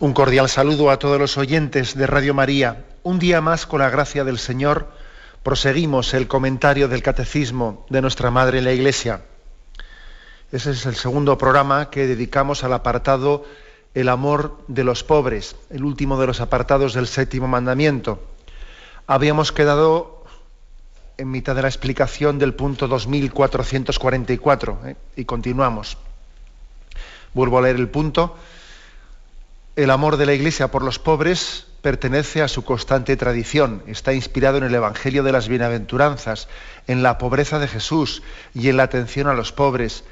Un cordial saludo a todos los oyentes de Radio María. Un día más, con la gracia del Señor, proseguimos el comentario del Catecismo de nuestra Madre en la Iglesia. Ese es el segundo programa que dedicamos al apartado El amor de los pobres, el último de los apartados del séptimo mandamiento. Habíamos quedado en mitad de la explicación del punto 2444, y continuamos. Vuelvo a leer el punto. El amor de la Iglesia por los pobres pertenece a su constante tradición. Está inspirado en el Evangelio de las Bienaventuranzas, en la pobreza de Jesús y en la atención a los pobres.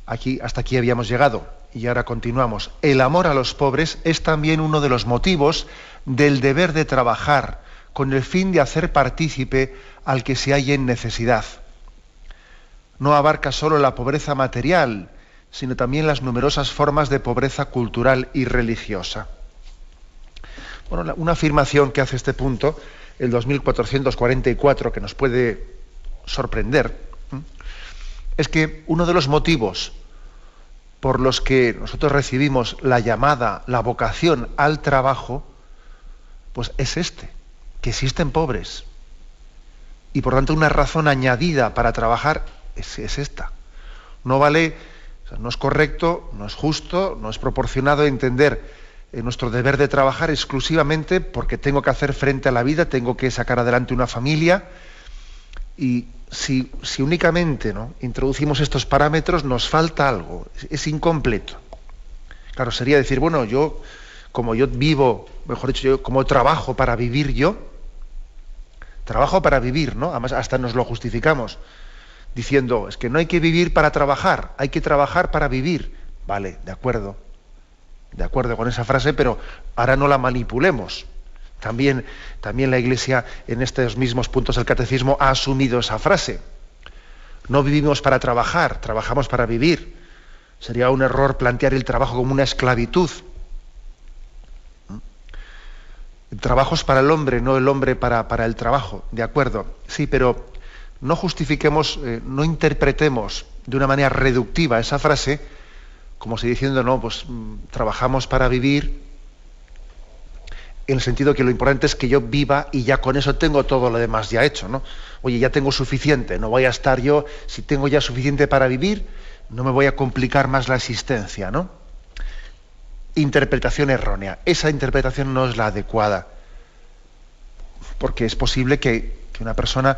Hasta aquí habíamos llegado y ahora continuamos. El amor a los pobres es también uno de los motivos del deber de trabajar con el fin de hacer partícipe al que se halle en necesidad. No abarca solo la pobreza material, sino también las numerosas formas de pobreza cultural y religiosa. Bueno, una afirmación que hace este punto, el 2444, que nos puede sorprender, es que uno de los motivos por los que nosotros recibimos la llamada, la vocación al trabajo, pues es que existen pobres. Y por tanto una razón añadida para trabajar es esta. No vale... No es correcto, no es justo, no es proporcionado entender nuestro deber de trabajar exclusivamente porque tengo que hacer frente a la vida, tengo que sacar adelante una familia, y si únicamente, ¿no?, introducimos estos parámetros, nos falta algo, es incompleto. Claro, sería decir, bueno, como yo vivo, mejor dicho, yo como trabajo para vivir, trabajo para vivir, ¿no? Además, hasta nos lo justificamos diciendo, es que no hay que vivir para trabajar, hay que trabajar para vivir. Vale, de acuerdo con esa frase, pero ahora no la manipulemos. También la Iglesia, en estos mismos puntos del Catecismo, ha asumido esa frase. No vivimos para trabajar, trabajamos para vivir. Sería un error plantear el trabajo como una esclavitud. El trabajo es para el hombre, no el hombre para el trabajo. De acuerdo, sí, pero no justifiquemos, no interpretemos de una manera reductiva esa frase, como si diciendo, no, pues trabajamos para vivir, en el sentido que lo importante es que yo viva y ya con eso tengo todo lo demás ya hecho, ¿no? Oye, ya tengo suficiente, no voy a estar yo, si tengo ya suficiente para vivir, no me voy a complicar más la existencia, ¿no? Interpretación errónea. Esa interpretación no es la adecuada, porque es posible que una persona,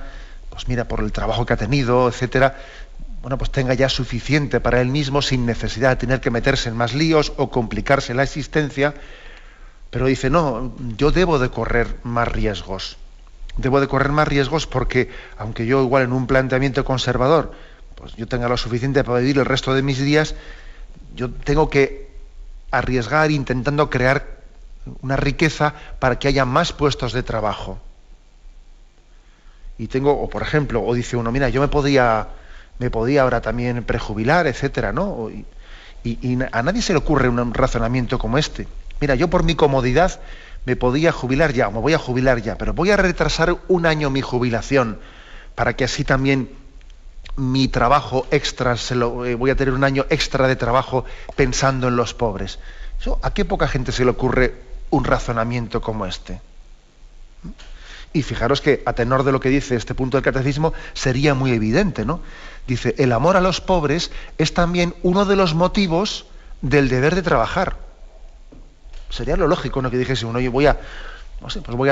pues mira, por el trabajo que ha tenido, etcétera, bueno, pues tenga ya suficiente para él mismo sin necesidad de tener que meterse en más líos o complicarse la existencia, pero dice, no, yo debo de correr más riesgos. Debo de correr más riesgos porque, aunque yo igual en un planteamiento conservador, pues yo tenga lo suficiente para vivir el resto de mis días, yo tengo que arriesgar intentando crear una riqueza para que haya más puestos de trabajo. Y o por ejemplo, o dice uno, mira, yo me podía ahora también prejubilar, etcétera, ¿no? Y a nadie se le ocurre un razonamiento como este. Mira, yo por mi comodidad me podía jubilar ya, o me voy a jubilar ya, pero voy a retrasar un año mi jubilación para que así también mi trabajo extra, voy a tener un año extra de trabajo pensando en los pobres. ¿A qué poca gente se le ocurre un razonamiento como este? Y fijaros que, a tenor de lo que dice este punto del Catecismo, sería muy evidente, ¿no? Dice, el amor a los pobres es también uno de los motivos del deber de trabajar. Sería lo lógico, ¿no?, que dijese uno, oye, voy a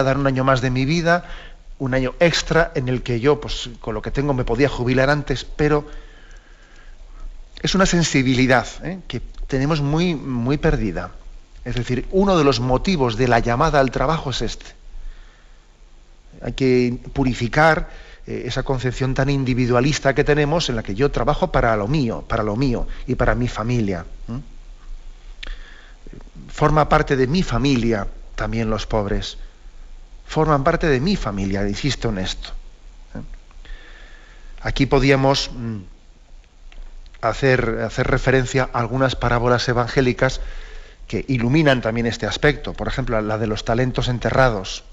dar un año más de mi vida, un año extra en el que yo, pues con lo que tengo me podía jubilar antes, pero es una sensibilidad, que tenemos muy, muy perdida. Es decir, uno de los motivos de la llamada al trabajo es este. Hay que purificar esa concepción tan individualista que tenemos, en la que yo trabajo para lo mío y para mi familia. Forma parte de mi familia también los pobres. Forman parte de mi familia, insisto en esto. Aquí podíamos hacer referencia a algunas parábolas evangélicas que iluminan también este aspecto. Por ejemplo, la de los talentos enterrados.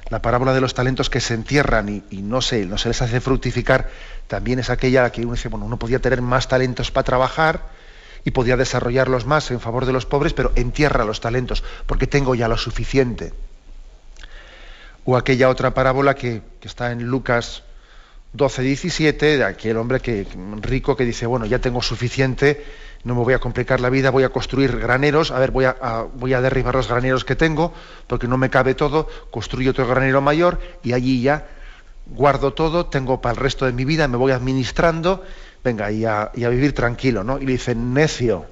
La parábola de los talentos que se entierran y no se les hace fructificar, también es aquella que uno dice, bueno, uno podía tener más talentos para trabajar y podía desarrollarlos más en favor de los pobres, pero entierra los talentos, porque tengo ya lo suficiente. O aquella otra parábola que está en Lucas 12:17, de aquel hombre rico que dice, bueno, ya tengo suficiente, no me voy a complicar la vida, voy a construir graneros, voy a derribar los graneros que tengo, porque no me cabe todo, construyo otro granero mayor y allí ya guardo todo, tengo para el resto de mi vida, me voy administrando, venga, y a vivir tranquilo, ¿no? Y le dice, necio,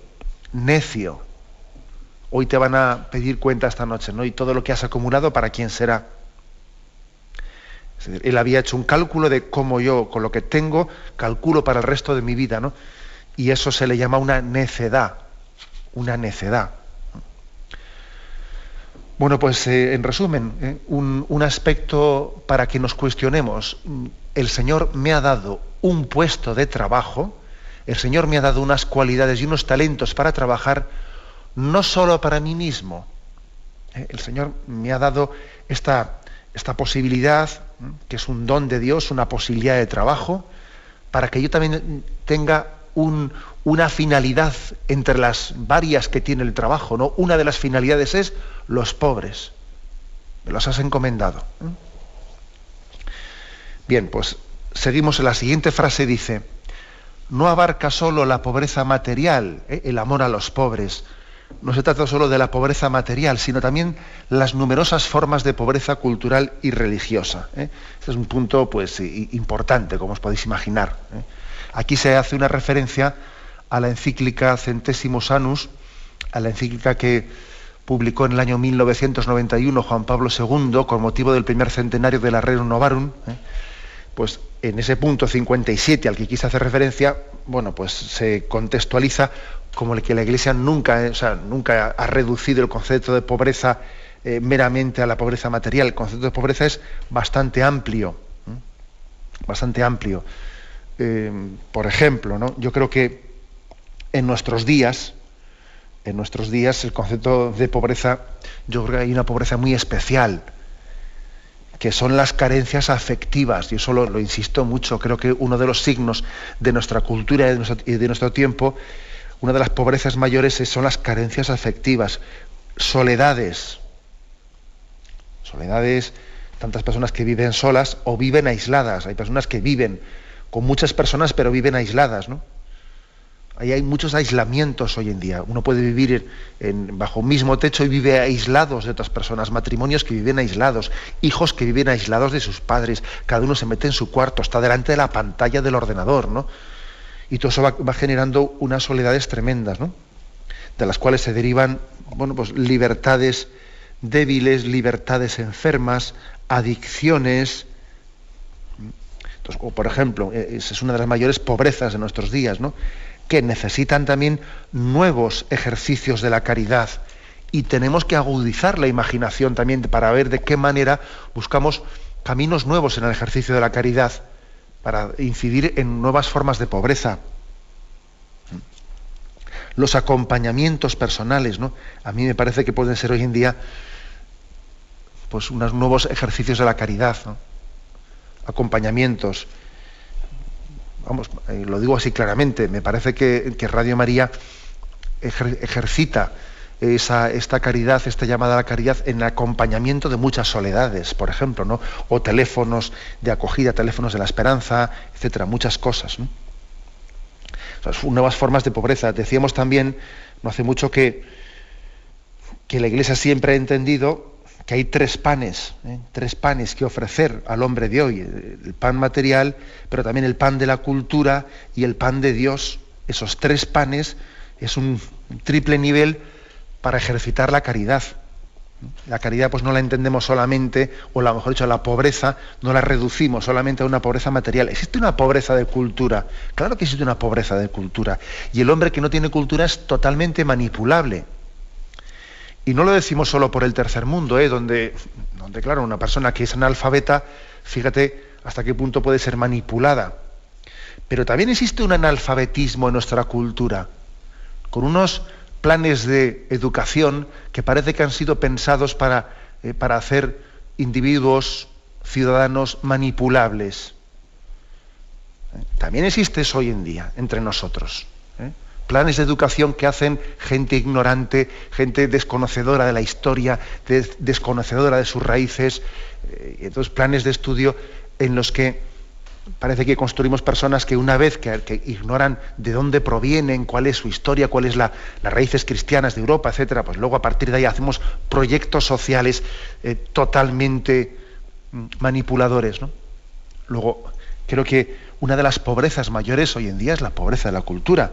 hoy te van a pedir cuenta esta noche, ¿no? Y todo lo que has acumulado, ¿para quién será? Es decir, él había hecho un cálculo de cómo yo, con lo que tengo, calculo para el resto de mi vida, ¿no? Y eso se le llama una necedad. Bueno, pues en resumen, un aspecto para que nos cuestionemos. El Señor me ha dado un puesto de trabajo, el Señor me ha dado unas cualidades y unos talentos para trabajar, no solo para mí mismo. El Señor me ha dado esta posibilidad, que es un don de Dios, una posibilidad de trabajo, para que yo también tenga una finalidad entre las varias que tiene el trabajo, ¿no? Una de las finalidades es los pobres. Me los has encomendado. Bien, pues seguimos en la siguiente frase, dice, no abarca solo la pobreza material, el amor a los pobres. No se trata solo de la pobreza material, sino también las numerosas formas de pobreza cultural y religiosa. Este es un punto, pues, importante, como os podéis imaginar. Aquí se hace una referencia a la encíclica Centésimos Annus, a la encíclica que publicó en el año 1991 Juan Pablo II con motivo del primer centenario de la Rerum Novarum. Pues en ese punto 57 al que quise hacer referencia, bueno, pues se contextualiza como que la Iglesia nunca ha reducido el concepto de pobreza meramente a la pobreza material. El concepto de pobreza es bastante amplio. Por ejemplo, ¿no? Yo creo que en nuestros días el concepto de pobreza, yo creo que hay una pobreza muy especial, que son las carencias afectivas. Y eso lo insisto mucho. Creo que uno de los signos de nuestra cultura y de nuestro tiempo, una de las pobrezas mayores son las carencias afectivas, soledades, tantas personas que viven solas o viven aisladas. Hay personas que viven con muchas personas pero viven aisladas, ¿no? Ahí hay muchos aislamientos hoy en día. Uno puede vivir bajo un mismo techo y vive aislados de otras personas, matrimonios que viven aislados, hijos que viven aislados de sus padres, cada uno se mete en su cuarto, está delante de la pantalla del ordenador, ¿no? Y todo eso va generando unas soledades tremendas, ¿no? De las cuales se derivan, bueno, pues libertades débiles, libertades enfermas, adicciones. Entonces, o por ejemplo, esa es una de las mayores pobrezas de nuestros días, ¿no? Que necesitan también nuevos ejercicios de la caridad, y tenemos que agudizar la imaginación también para ver de qué manera buscamos caminos nuevos en el ejercicio de la caridad para incidir en nuevas formas de pobreza. Los acompañamientos personales, ¿no? A mí me parece que pueden ser hoy en día pues unos nuevos ejercicios de la caridad, ¿no? Acompañamientos. Vamos, lo digo así claramente, me parece que Radio María ejercita esta caridad, esta llamada a la caridad, en el acompañamiento de muchas soledades, por ejemplo, ¿no? O teléfonos de acogida, teléfonos de la esperanza, etcétera, muchas cosas, ¿no? O sea, nuevas formas de pobreza. Decíamos también, no hace mucho, que la Iglesia siempre ha entendido que hay tres panes que ofrecer al hombre de hoy: el pan material, pero también el pan de la cultura y el pan de Dios. Esos tres panes es un triple nivel para ejercitar la caridad. La caridad pues no la entendemos solamente, o mejor dicho, la pobreza no la reducimos solamente a una pobreza material. Existe una pobreza de cultura, claro que existe una pobreza de cultura, y el hombre que no tiene cultura es totalmente manipulable. Y no lo decimos solo por el tercer mundo, donde claro, una persona que es analfabeta, fíjate hasta qué punto puede ser manipulada. Pero también existe un analfabetismo en nuestra cultura, con unos planes de educación que parece que han sido pensados para hacer individuos, ciudadanos manipulables. También existe eso hoy en día entre nosotros. planes de educación que hacen gente ignorante, gente desconocedora de la historia, desconocedora de sus raíces, y entonces planes de estudio en los que parece que construimos personas que una vez que ignoran de dónde provienen, cuál es su historia, cuáles las raíces cristianas de Europa, etcétera, pues luego a partir de ahí hacemos proyectos sociales totalmente manipuladores, ¿no? Luego, creo que una de las pobrezas mayores hoy en día es la pobreza de la cultura.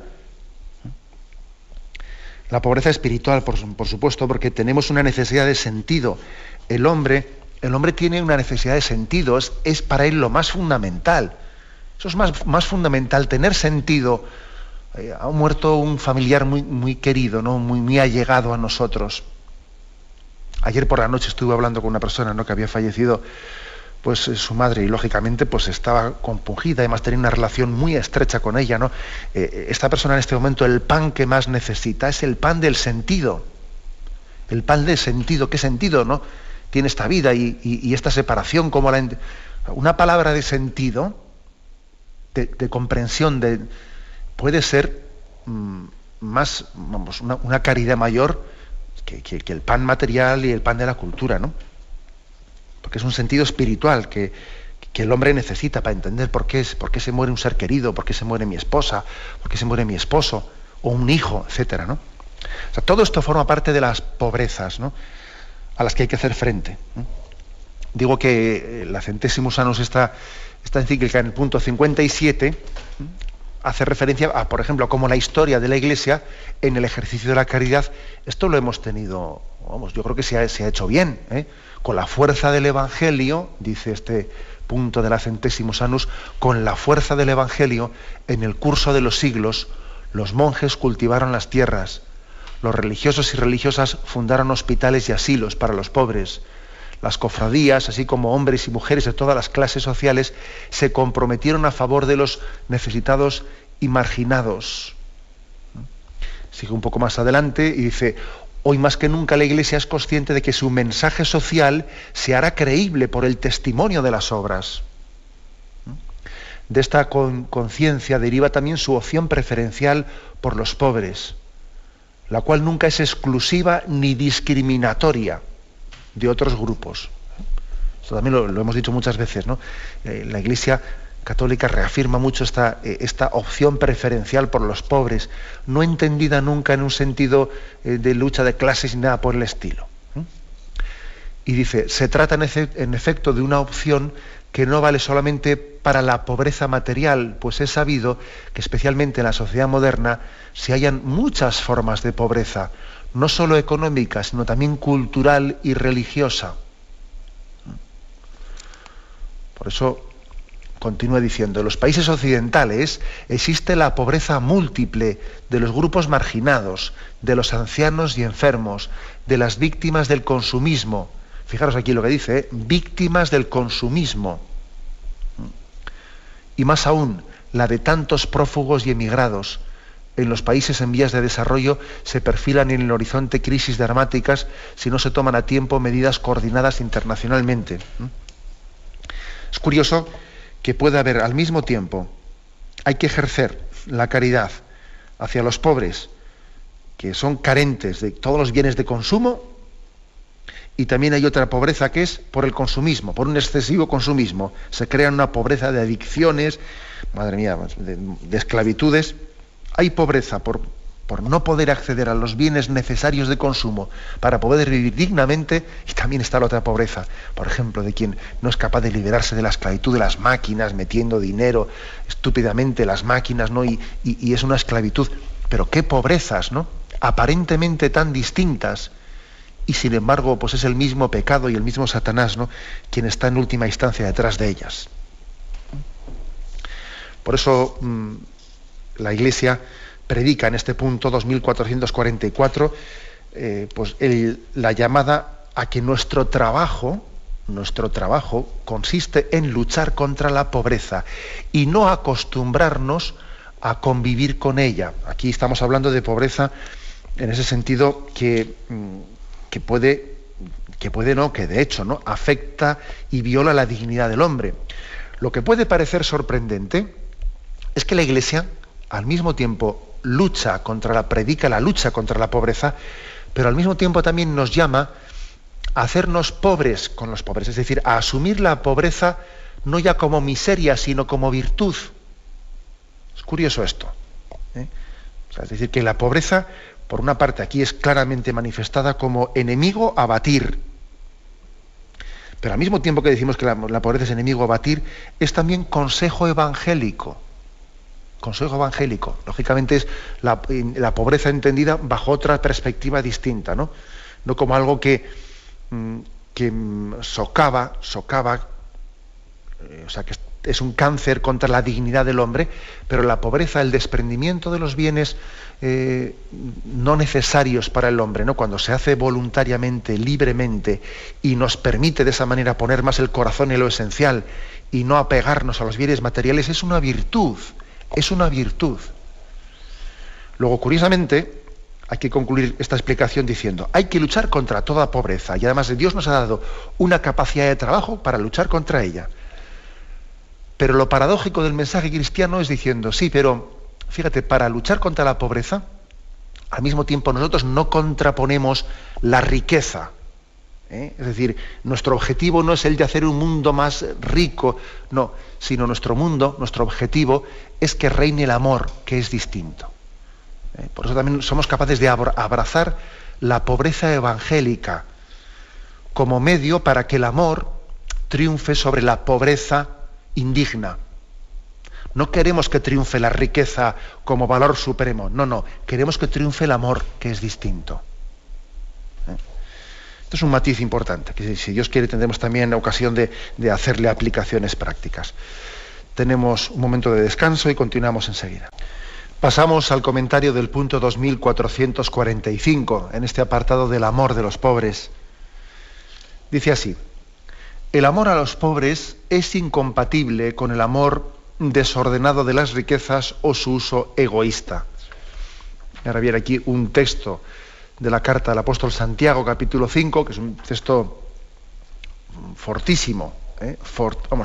La pobreza espiritual, por supuesto, porque tenemos una necesidad de sentido. El hombre tiene una necesidad de sentido, es para él lo más fundamental. Eso es más fundamental, tener sentido. Ha muerto un familiar muy, muy querido, ¿no? Muy allegado a nosotros. Ayer por la noche estuve hablando con una persona, ¿no?, que había fallecido, pues su madre, y lógicamente pues estaba compungida, además tenía una relación muy estrecha con ella, ¿no? Esta persona en este momento, el pan que más necesita es el pan del sentido. El pan del sentido. ¿Qué sentido, no tiene esta vida y esta separación? Como una palabra de sentido, de comprensión, puede ser más, vamos, una caridad mayor que el pan material y el pan de la cultura, ¿no? Porque es un sentido espiritual que el hombre necesita para entender por qué se muere un ser querido, por qué se muere mi esposa, por qué se muere mi esposo, o un hijo, etcétera, ¿no? O sea, todo esto forma parte de las pobrezas, ¿no?, a las que hay que hacer frente, ¿no? Digo que la Centésimos Annus, esta encíclica en el punto 57, hace referencia a, por ejemplo, cómo la historia de la Iglesia en el ejercicio de la caridad, esto lo hemos tenido, vamos, yo creo que se ha hecho bien, con la fuerza del Evangelio, dice este punto de la Centésimos Annus, con la fuerza del Evangelio, en el curso de los siglos, los monjes cultivaron las tierras, los religiosos y religiosas fundaron hospitales y asilos para los pobres, las cofradías, así como hombres y mujeres de todas las clases sociales, se comprometieron a favor de los necesitados y marginados. Sigue un poco más adelante y dice: hoy más que nunca la Iglesia es consciente de que su mensaje social se hará creíble por el testimonio de las obras. De esta conciencia deriva también su opción preferencial por los pobres, la cual nunca es exclusiva ni discriminatoria de otros grupos. Esto también lo hemos dicho muchas veces, ¿no? La Iglesia Católica reafirma mucho esta opción preferencial por los pobres, no entendida nunca en un sentido de lucha de clases ni nada por el estilo. Y dice, se trata en efecto de una opción que no vale solamente para la pobreza material, pues es sabido que especialmente en la sociedad moderna se hallan muchas formas de pobreza, no solo económica, sino también cultural y religiosa. Por eso continúa diciendo, en los países occidentales existe la pobreza múltiple de los grupos marginados, de los ancianos y enfermos, de las víctimas del consumismo. Fijaros aquí lo que dice, víctimas del consumismo. Y más aún, la de tantos prófugos y emigrados. En los países en vías de desarrollo se perfilan en el horizonte crisis dramáticas si no se toman a tiempo medidas coordinadas internacionalmente. Es curioso que pueda haber al mismo tiempo, hay que ejercer la caridad hacia los pobres que son carentes de todos los bienes de consumo, y también hay otra pobreza que es por el consumismo, por un excesivo consumismo. Se crea una pobreza de adicciones, madre mía, de esclavitudes. Hay pobreza por no poder acceder a los bienes necesarios de consumo para poder vivir dignamente, y también está la otra pobreza, por ejemplo, de quien no es capaz de liberarse de la esclavitud de las máquinas, metiendo dinero estúpidamente en las máquinas, ¿no? Y es una esclavitud. Pero qué pobrezas, ¿no? Aparentemente tan distintas, y sin embargo pues es el mismo pecado y el mismo Satanás, ¿no?, quien está en última instancia detrás de ellas. Por eso la Iglesia predica en este punto 2444 pues la llamada a que nuestro trabajo consiste en luchar contra la pobreza y no acostumbrarnos a convivir con ella. Aquí estamos hablando de pobreza en ese sentido que de hecho, ¿no?, afecta y viola la dignidad del hombre. Lo que puede parecer sorprendente es que la Iglesia al mismo tiempo predica la lucha contra la pobreza, pero al mismo tiempo también nos llama a hacernos pobres con los pobres, es decir, a asumir la pobreza no ya como miseria, sino como virtud. Es curioso esto, ¿eh? O sea, es decir, que la pobreza, por una parte, aquí es claramente manifestada como enemigo a batir, pero al mismo tiempo que decimos que la pobreza es enemigo a batir, es también consejo evangélico. Consejo evangélico. Lógicamente es la pobreza entendida bajo otra perspectiva distinta, ¿no? No como algo que socava, o sea, que es un cáncer contra la dignidad del hombre, pero la pobreza, el desprendimiento de los bienes no necesarios para el hombre, ¿no? Cuando se hace voluntariamente, libremente, y nos permite de esa manera poner más el corazón en lo esencial y no apegarnos a los bienes materiales, es una virtud. Es una virtud. Luego, curiosamente, hay que concluir esta explicación diciendo, hay que luchar contra toda pobreza, y además Dios nos ha dado una capacidad de trabajo para luchar contra ella. Pero lo paradójico del mensaje cristiano es diciendo, sí, pero fíjate, para luchar contra la pobreza, al mismo tiempo nosotros no contraponemos la riqueza. Es decir, nuestro objetivo no es el de hacer un mundo más rico, no, sino nuestro objetivo es que reine el amor, que es distinto. Por eso también somos capaces de abrazar la pobreza evangélica como medio para que el amor triunfe sobre la pobreza indigna. No queremos que triunfe la riqueza como valor supremo, no, queremos que triunfe el amor, que es distinto. Esto es un matiz importante, que si Dios quiere tendremos también ocasión de hacerle aplicaciones prácticas. Tenemos un momento de descanso y continuamos enseguida. Pasamos al comentario del punto 2445, en este apartado del amor de los pobres. Dice así: el amor a los pobres es incompatible con el amor desordenado de las riquezas o su uso egoísta. Ahora viene aquí un texto de la carta del apóstol Santiago, capítulo 5, que es un texto fortísimo.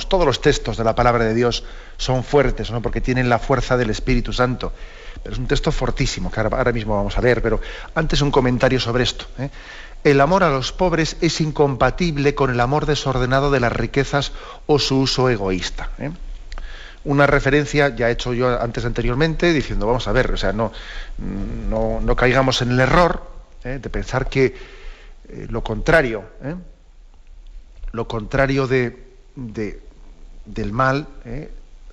Todos los textos de la palabra de Dios son fuertes, ¿no? Porque tienen la fuerza del Espíritu Santo. Pero es un texto fortísimo, que ahora mismo vamos a leer, pero antes un comentario sobre esto. El amor a los pobres es incompatible con el amor desordenado de las riquezas o su uso egoísta. Una referencia ya he hecho yo anteriormente, diciendo, vamos a ver, o sea, no caigamos en el error de pensar que lo contrario del mal,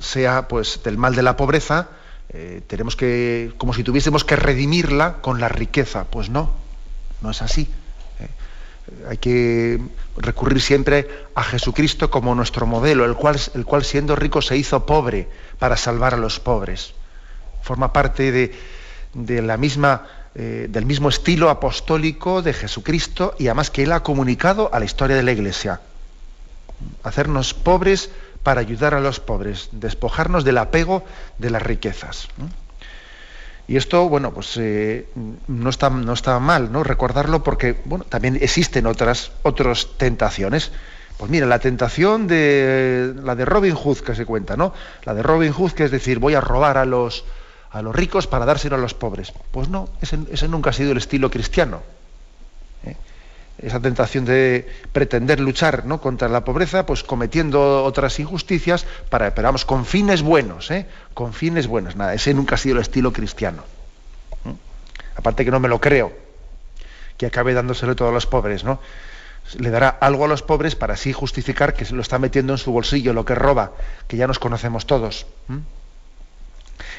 sea pues del mal de la pobreza, tenemos que, como si tuviésemos que redimirla con la riqueza. Pues no es así. Hay que recurrir siempre a Jesucristo como nuestro modelo, el cual siendo rico se hizo pobre para salvar a los pobres. Forma parte de la misma, del mismo estilo apostólico de Jesucristo, y además que Él ha comunicado a la historia de la Iglesia. Hacernos pobres para ayudar a los pobres, despojarnos del apego de las riquezas. Y esto, bueno, pues no está mal, ¿no?, recordarlo, porque bueno, también existen otras tentaciones. Pues mira, la tentación de Robin Hood que se cuenta, ¿no? La de Robin Hood, que es decir, voy a robar a los ricos para dárselo a los pobres. Pues no, ese nunca ha sido el estilo cristiano. Esa tentación de pretender luchar, ¿no?, contra la pobreza, pues cometiendo otras injusticias, pero vamos, con fines buenos, con fines buenos. Nada, ese nunca ha sido el estilo cristiano. Aparte que no me lo creo, que acabe dándoselo todo a los pobres, ¿no? Le dará algo a los pobres para así justificar que se lo está metiendo en su bolsillo, lo que roba, que ya nos conocemos todos.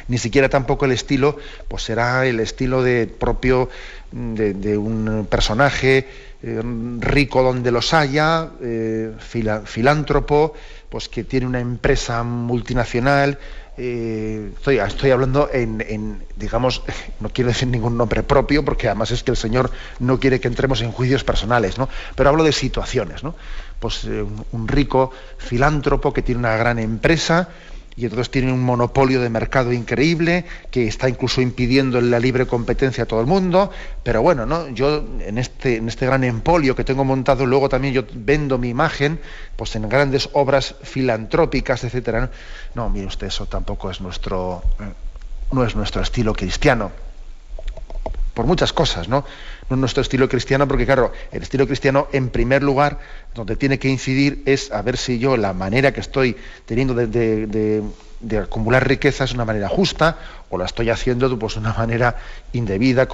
Ni siquiera tampoco el estilo, pues será el estilo propio de un personaje rico donde los haya, filántropo, pues que tiene una empresa multinacional. Estoy hablando digamos, no quiero decir ningún nombre propio, porque además es que el Señor no quiere que entremos en juicios personales, ¿no? Pero hablo de situaciones, ¿no? Pues un rico filántropo que tiene una gran empresa y entonces tiene un monopolio de mercado increíble, que está incluso impidiendo la libre competencia a todo el mundo. Pero bueno, ¿no?, yo en este gran empolio que tengo montado, luego también yo vendo mi imagen pues en grandes obras filantrópicas, etcétera. No, mire usted, eso tampoco es nuestro no es nuestro estilo cristiano. Por muchas cosas, ¿no? No es nuestro estilo cristiano porque, claro, el estilo cristiano, en primer lugar, donde tiene que incidir es a ver si yo la manera que estoy teniendo de acumular riqueza es una manera justa o la estoy haciendo pues, de una manera indebida,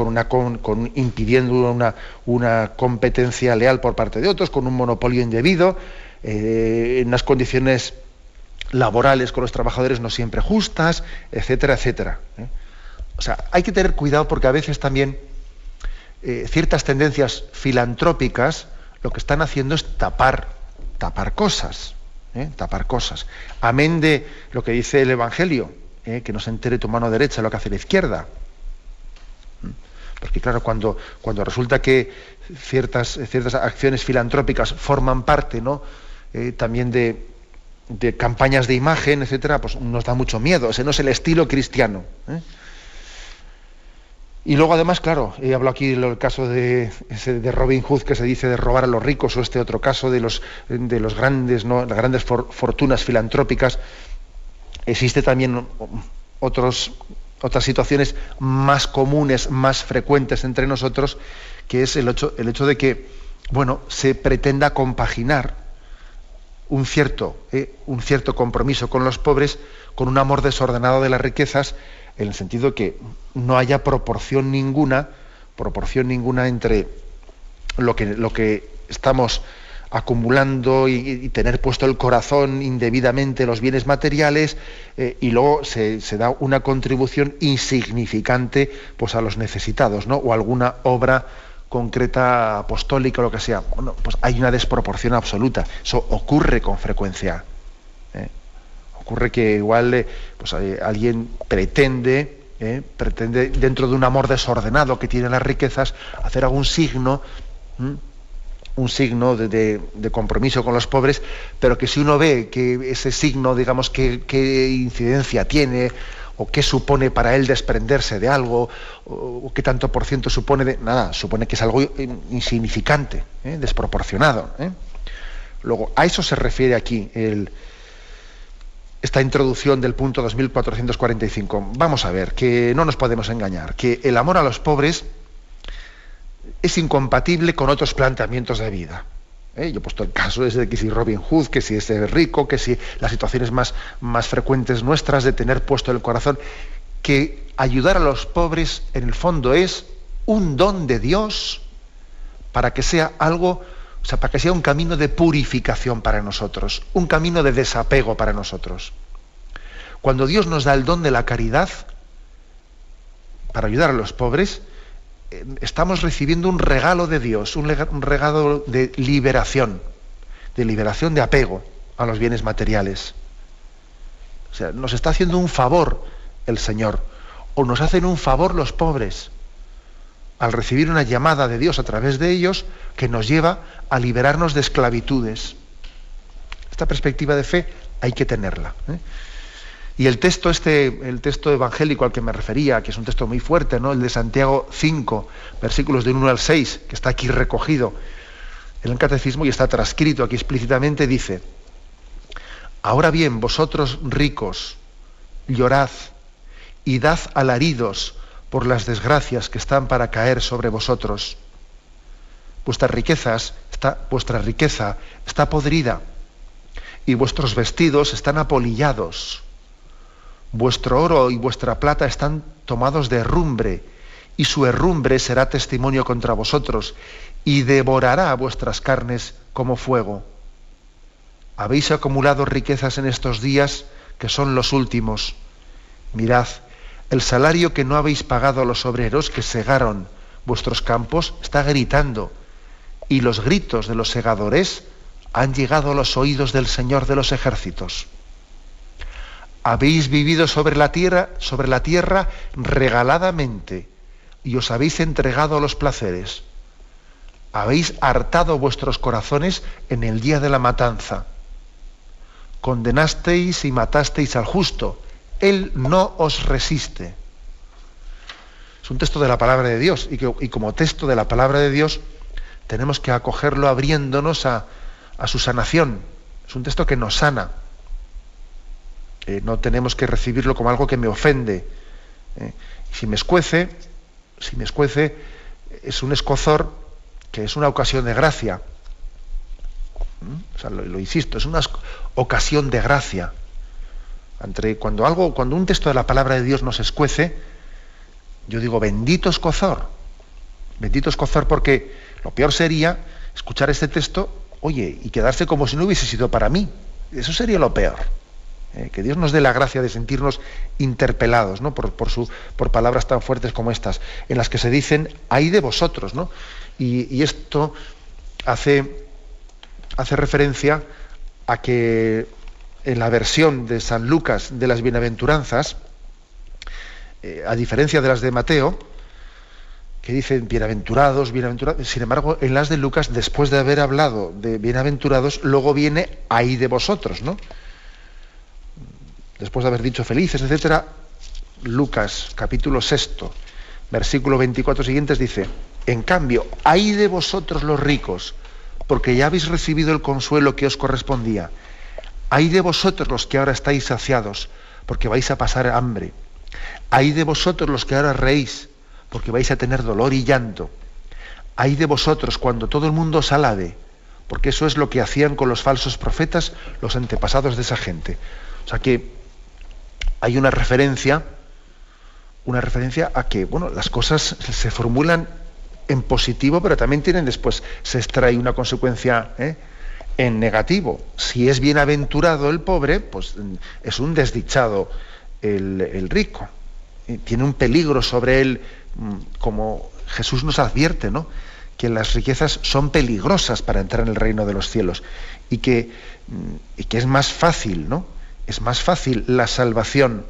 impidiendo una competencia leal por parte de otros, con un monopolio indebido, en unas condiciones laborales con los trabajadores no siempre justas, etcétera, etcétera. O sea, hay que tener cuidado porque a veces también ciertas tendencias filantrópicas lo que están haciendo es tapar cosas, tapar cosas. Amén de lo que dice el Evangelio, que no se entere tu mano derecha lo que hace la izquierda. Porque claro, cuando resulta que ciertas acciones filantrópicas forman parte, ¿no? También de campañas de imagen, etcétera, pues nos da mucho miedo. Ese no es el estilo cristiano. Y luego además, claro, he hablado aquí del caso de Robin Hood, que se dice de robar a los ricos, o este otro caso de los grandes, ¿no? Las grandes fortunas filantrópicas. Existe también otras situaciones más comunes, más frecuentes entre nosotros, que es el hecho de que, bueno, se pretenda compaginar un cierto compromiso con los pobres con un amor desordenado de las riquezas, en el sentido que no haya proporción ninguna entre lo que estamos acumulando y tener puesto el corazón indebidamente los bienes materiales, y luego se da una contribución insignificante pues a los necesitados, ¿no? O alguna obra concreta apostólica o lo que sea. Bueno, pues hay una desproporción absoluta. Eso ocurre con frecuencia. Ocurre que igual alguien pretende dentro de un amor desordenado que tiene las riquezas hacer algún signo, un signo de compromiso con los pobres, pero que si uno ve que ese signo, digamos, qué incidencia tiene o qué supone para él desprenderse de algo, o qué tanto por ciento supone supone que es algo insignificante, desproporcionado. Luego, a eso se refiere aquí esta introducción del punto 2445. Vamos a ver, que no nos podemos engañar, que el amor a los pobres es incompatible con otros planteamientos de vida. Yo he puesto el caso de que si Robin Hood, que si es rico, que si las situaciones más frecuentes nuestras de tener puesto el corazón, que ayudar a los pobres en el fondo es un don de Dios para que sea algo, o sea, para que sea un camino de purificación para nosotros, un camino de desapego para nosotros. Cuando Dios nos da el don de la caridad para ayudar a los pobres, estamos recibiendo un regalo de Dios, un regalo de liberación de apego a los bienes materiales. O sea, nos está haciendo un favor el Señor, o nos hacen un favor los pobres, al recibir una llamada de Dios a través de ellos que nos lleva a liberarnos de esclavitudes. Esta perspectiva de fe hay que tenerla. Y el texto evangélico al que me refería, que es un texto muy fuerte, ¿no? El de Santiago 5, versículos del 1 al 6, que está aquí recogido en el Catecismo y está transcrito aquí explícitamente, dice: ahora bien, vosotros ricos, llorad y dad alaridos por las desgracias que están para caer sobre vosotros. Vuestra riqueza está podrida y vuestros vestidos están apolillados. Vuestro oro y vuestra plata están tomados de herrumbre, y su herrumbre será testimonio contra vosotros, y devorará vuestras carnes como fuego. Habéis acumulado riquezas en estos días, que son los últimos. Mirad, el salario que no habéis pagado a los obreros que segaron vuestros campos está gritando, y los gritos de los segadores han llegado a los oídos del Señor de los ejércitos. Habéis vivido sobre la tierra regaladamente, y os habéis entregado a los placeres. Habéis hartado vuestros corazones en el día de la matanza. Condenasteis y matasteis al justo. Él no os resiste. Es un texto de la palabra de Dios, y como texto de la palabra de Dios tenemos que acogerlo abriéndonos a su sanación. Es un texto que nos sana. No tenemos que recibirlo como algo que me ofende, Si me escuece, es un escozor que es una ocasión de gracia. O sea, lo insisto, es una ocasión de gracia. Cuando un texto de la palabra de Dios nos escuece, yo digo, bendito escozor, porque lo peor sería escuchar este texto, oye, y quedarse como si no hubiese sido para mí. Eso sería lo peor. Que Dios nos dé la gracia de sentirnos interpelados, ¿no? por palabras tan fuertes como estas, en las que se dicen, ay de vosotros, ¿no? Y esto hace referencia a que en la versión de San Lucas de las bienaventuranzas, a diferencia de las de Mateo, que dicen bienaventurados, sin embargo, en las de Lucas, después de haber hablado de bienaventurados, luego viene ay de vosotros, ¿no? Después de haber dicho felices, etcétera, Lucas, capítulo 6, versículo 24 siguientes, dice, en cambio, ay de vosotros los ricos, porque ya habéis recibido el consuelo que os correspondía. Ay de vosotros los que ahora estáis saciados, porque vais a pasar hambre. Ay de vosotros los que ahora reís, porque vais a tener dolor y llanto. Ay de vosotros cuando todo el mundo os alabe, porque eso es lo que hacían con los falsos profetas los antepasados de esa gente. O sea que hay una referencia a que, bueno, las cosas se formulan en positivo, pero también se extrae una consecuencia en negativo. Si es bienaventurado el pobre, pues es un desdichado el rico. Tiene un peligro sobre él, como Jesús nos advierte, ¿no? Que las riquezas son peligrosas para entrar en el reino de los cielos y que es más fácil, ¿no? Es más fácil la salvación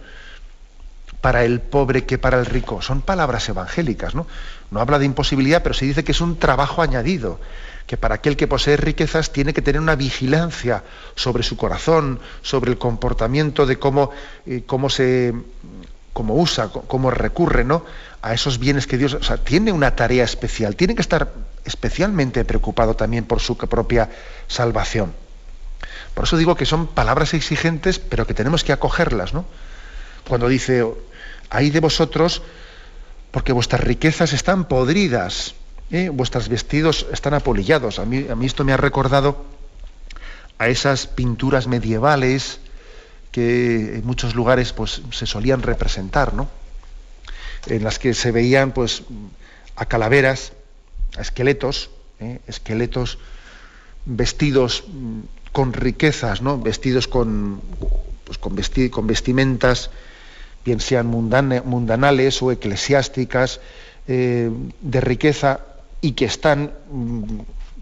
para el pobre que para el rico. Son palabras evangélicas, ¿no? No habla de imposibilidad, pero se dice que es un trabajo añadido, que para aquel que posee riquezas tiene que tener una vigilancia sobre su corazón, sobre el comportamiento de cómo usa, cómo recurre, ¿no? A esos bienes que Dios... O sea, tiene una tarea especial, tiene que estar especialmente preocupado también por su propia salvación. Por eso digo que son palabras exigentes, pero que tenemos que acogerlas, ¿no? Cuando dice, ay de vosotros, porque vuestras riquezas están podridas, vuestros vestidos están apolillados. A mí esto me ha recordado a esas pinturas medievales que en muchos lugares pues, se solían representar, ¿no? En las que se veían pues, a calaveras, a esqueletos, vestidos con riquezas, ¿no? Vestidos con vestimentas, bien sean mundanales o eclesiásticas, de riqueza, y que están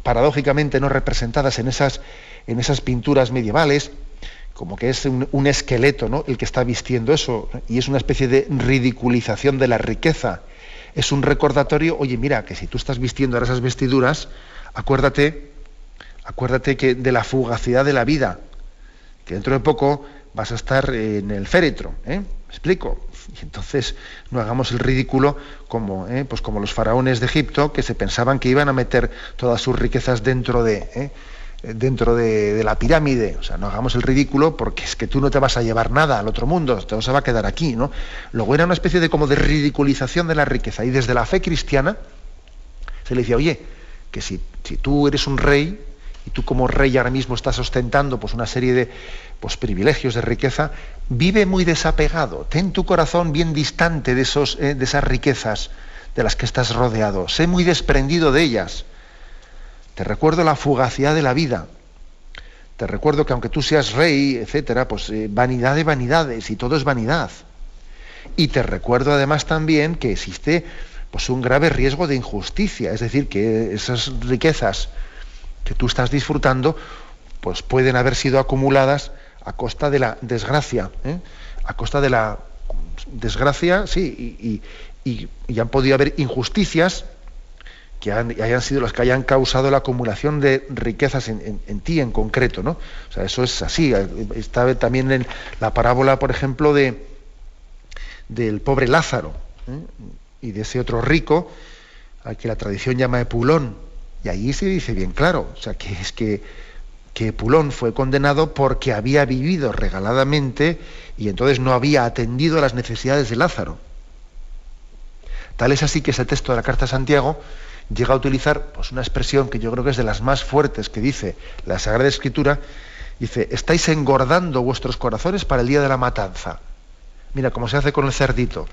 paradójicamente no representadas en esas pinturas medievales, como que es un esqueleto, ¿no? El que está vistiendo eso, y es una especie de ridiculización de la riqueza. Es un recordatorio, oye, mira, que si tú estás vistiendo ahora esas vestiduras, acuérdate que de la fugacidad de la vida, que dentro de poco vas a estar en el féretro, ¿Me explico? Y entonces no hagamos el ridículo como los faraones de Egipto, que se pensaban que iban a meter todas sus riquezas dentro de la pirámide. O sea, no hagamos el ridículo, porque es que tú no te vas a llevar nada al otro mundo, todo se va a quedar aquí, ¿no? Luego era una especie de ridiculización de la riqueza, y desde la fe cristiana se le decía, oye, que si tú eres un rey, y tú como rey ahora mismo estás ostentando pues, una serie de privilegios de riqueza, vive muy desapegado, ten tu corazón bien distante de esas riquezas de las que estás rodeado, sé muy desprendido de ellas. Te recuerdo la fugacidad de la vida, te recuerdo que aunque tú seas rey, etcétera, pues vanidad de vanidades, y todo es vanidad. Y te recuerdo además también que existe pues, un grave riesgo de injusticia, es decir, que esas riquezas que tú estás disfrutando, pues pueden haber sido acumuladas a costa de la desgracia, a costa de la desgracia, sí, y han podido haber injusticias que hayan sido las que hayan causado la acumulación de riquezas en ti en concreto, ¿no? O sea, eso es así. Está también en la parábola, por ejemplo, del pobre Lázaro, y de ese otro rico, al que la tradición llama Epulón. Y ahí se dice bien claro, o sea, que es que Epulón fue condenado porque había vivido regaladamente y entonces no había atendido a las necesidades de Lázaro. Tal es así que ese texto de la carta de Santiago llega a utilizar pues, una expresión que yo creo que es de las más fuertes que dice la Sagrada Escritura. Dice, estáis engordando vuestros corazones para el día de la matanza. Mira, como se hace con el cerdito,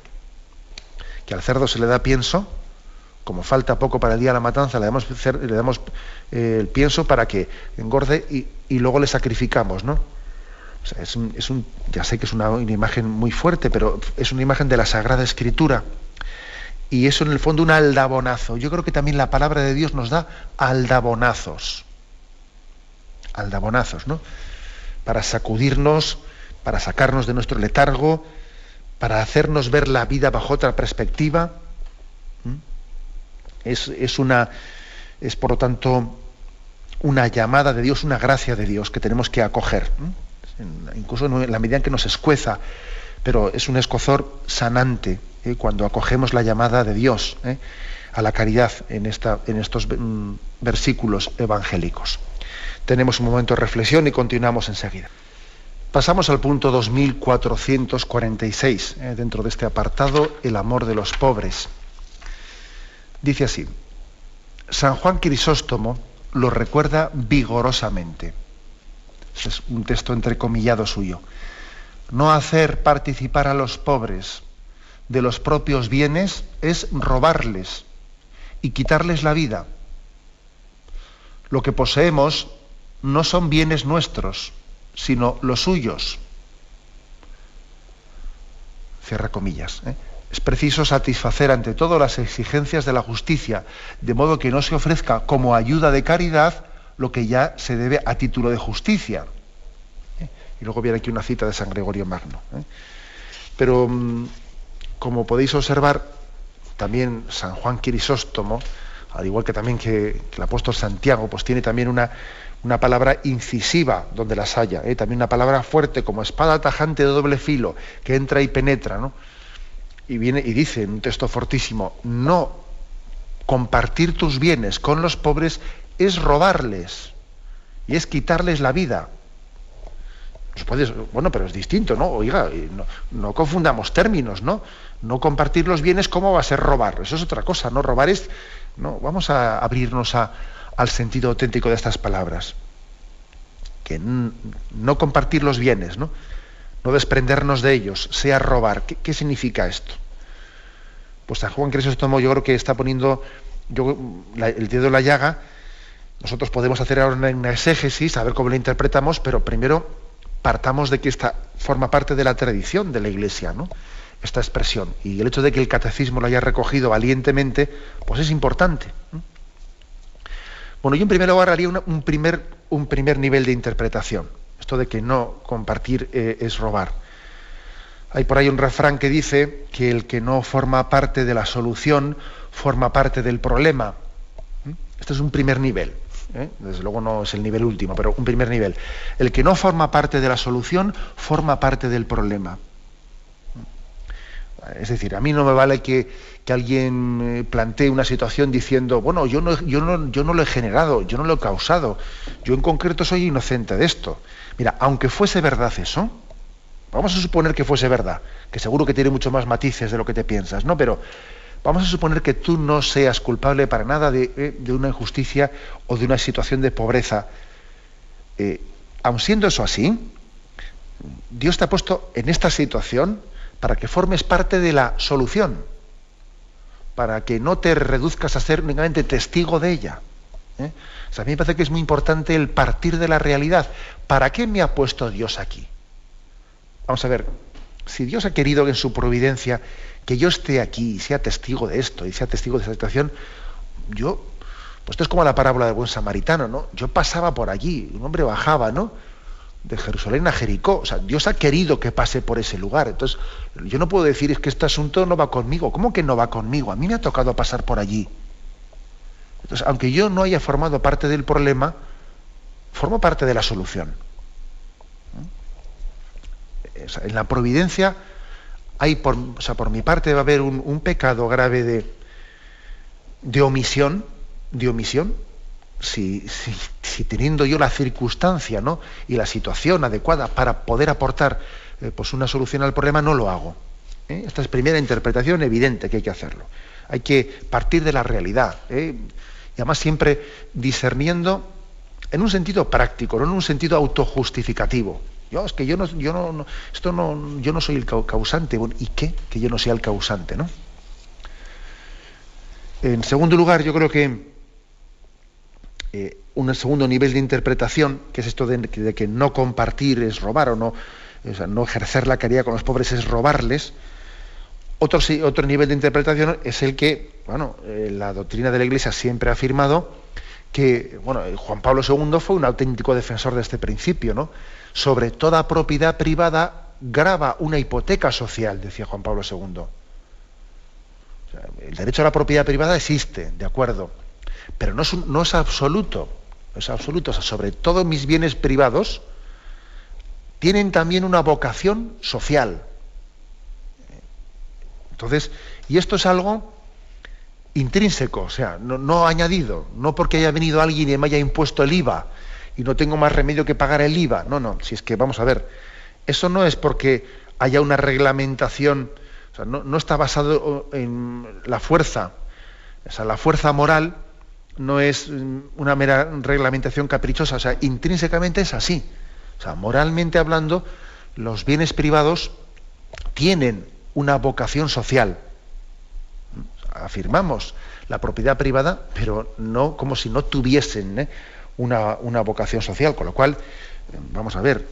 que al cerdo se le da pienso, como falta poco para el día de la matanza, le damos el pienso para que engorde y luego le sacrificamos, ¿no? O sea, ya sé que es una imagen muy fuerte, pero es una imagen de la Sagrada Escritura. Y eso en el fondo un aldabonazo. Yo creo que también la palabra de Dios nos da aldabonazos. Aldabonazos, ¿no? Para sacudirnos, para sacarnos de nuestro letargo, para hacernos ver la vida bajo otra perspectiva. Es por lo tanto una llamada de Dios, una gracia de Dios que tenemos que acoger, incluso en la medida en que nos escueza, pero es un escozor sanante cuando acogemos la llamada de Dios a la caridad en estos versículos evangélicos. Tenemos un momento de reflexión y continuamos enseguida. Pasamos al punto 2446, dentro de este apartado, el amor de los pobres. Dice así, San Juan Crisóstomo lo recuerda vigorosamente. Es un texto entrecomillado suyo. No hacer participar a los pobres de los propios bienes es robarles y quitarles la vida. Lo que poseemos no son bienes nuestros, sino los suyos. Cierra comillas. Es preciso satisfacer ante todo las exigencias de la justicia, de modo que no se ofrezca como ayuda de caridad lo que ya se debe a título de justicia. Y luego viene aquí una cita de San Gregorio Magno. Pero, como podéis observar, también San Juan Crisóstomo, al igual que también que el apóstol Santiago, pues tiene también una palabra incisiva donde las haya, también una palabra fuerte como espada tajante de doble filo, que entra y penetra, ¿no? Y viene y dice en un texto fortísimo, no compartir tus bienes con los pobres es robarles y es quitarles la vida. Bueno, pero es distinto, ¿no? Oiga, no confundamos términos, ¿no? No compartir los bienes, ¿cómo va a ser robar? Eso es otra cosa, ¿no? Robar es... No, vamos a abrirnos al sentido auténtico de estas palabras. Que no compartir los bienes, ¿no? No desprendernos de ellos, sea robar. ¿Qué significa esto? Pues San Juan Crisóstomo yo creo que está poniendo el dedo en la llaga. Nosotros podemos hacer ahora una exégesis, a ver cómo la interpretamos, pero primero partamos de que esta forma parte de la tradición de la Iglesia, ¿no? Esta expresión. Y el hecho de que el catecismo lo haya recogido valientemente, pues es importante. Bueno, yo en primer lugar haría un primer nivel de interpretación. Esto de que no compartir es robar. Hay por ahí un refrán que dice que el que no forma parte de la solución forma parte del problema. Este es un primer nivel. Desde luego no es el nivel último, pero un primer nivel. El que no forma parte de la solución forma parte del problema. Es decir, a mí no me vale que alguien plantee una situación diciendo, bueno, yo no lo he generado, yo no lo he causado, yo en concreto soy inocente de esto. Mira, aunque fuese verdad eso, vamos a suponer que fuese verdad, que seguro que tiene muchos más matices de lo que te piensas, ¿no? Pero vamos a suponer que tú no seas culpable para nada de una injusticia o de una situación de pobreza. Aun siendo eso así, Dios te ha puesto en esta situación para que formes parte de la solución, para que no te reduzcas a ser únicamente testigo de ella. O sea, a mí me parece que es muy importante el partir de la realidad. ¿Para qué me ha puesto Dios aquí? Vamos a ver, si Dios ha querido en su providencia que yo esté aquí y sea testigo de esto y sea testigo de esa situación, pues esto es como la parábola del buen samaritano, ¿no? Yo pasaba por allí, un hombre bajaba, ¿no?, de Jerusalén a Jericó. O sea, Dios ha querido que pase por ese lugar. Entonces, yo no puedo decir es que este asunto no va conmigo. ¿Cómo que no va conmigo? A mí me ha tocado pasar por allí. Entonces, aunque yo no haya formado parte del problema, formo parte de la solución. O sea, en la providencia hay, por mi parte va a haber un pecado grave de omisión, si teniendo yo la circunstancia, ¿no?, y la situación adecuada para poder aportar pues una solución al problema, no lo hago. Esta es primera interpretación evidente que hay que hacerlo. Hay que partir de la realidad, ¿eh? Y además siempre discerniendo en un sentido práctico, no en un sentido autojustificativo. Es que yo no soy el causante. Bueno, ¿y qué? Que yo no sea el causante, ¿no? En segundo lugar, yo creo que un segundo nivel de interpretación, que es esto de que no compartir es robar, o sea, no ejercer la caridad con los pobres es robarles. Otro nivel de interpretación es el que, la doctrina de la Iglesia siempre ha afirmado que, Juan Pablo II fue un auténtico defensor de este principio, ¿no? Sobre toda propiedad privada grava una hipoteca social, decía Juan Pablo II. O sea, el derecho a la propiedad privada existe, de acuerdo, pero no es absoluto. No es absoluto. O sea, sobre todo mis bienes privados tienen también una vocación social. Entonces, y esto es algo intrínseco, o sea, no añadido, no porque haya venido alguien y me haya impuesto el IVA y no tengo más remedio que pagar el IVA. No, si es que, vamos a ver, eso no es porque haya una reglamentación, o sea, no está basado en la fuerza, o sea, la fuerza moral no es una mera reglamentación caprichosa, o sea, intrínsecamente es así. O sea, moralmente hablando, los bienes privados tienen una vocación social. Afirmamos la propiedad privada, pero no como si no tuviesen una vocación social, con lo cual, vamos a ver,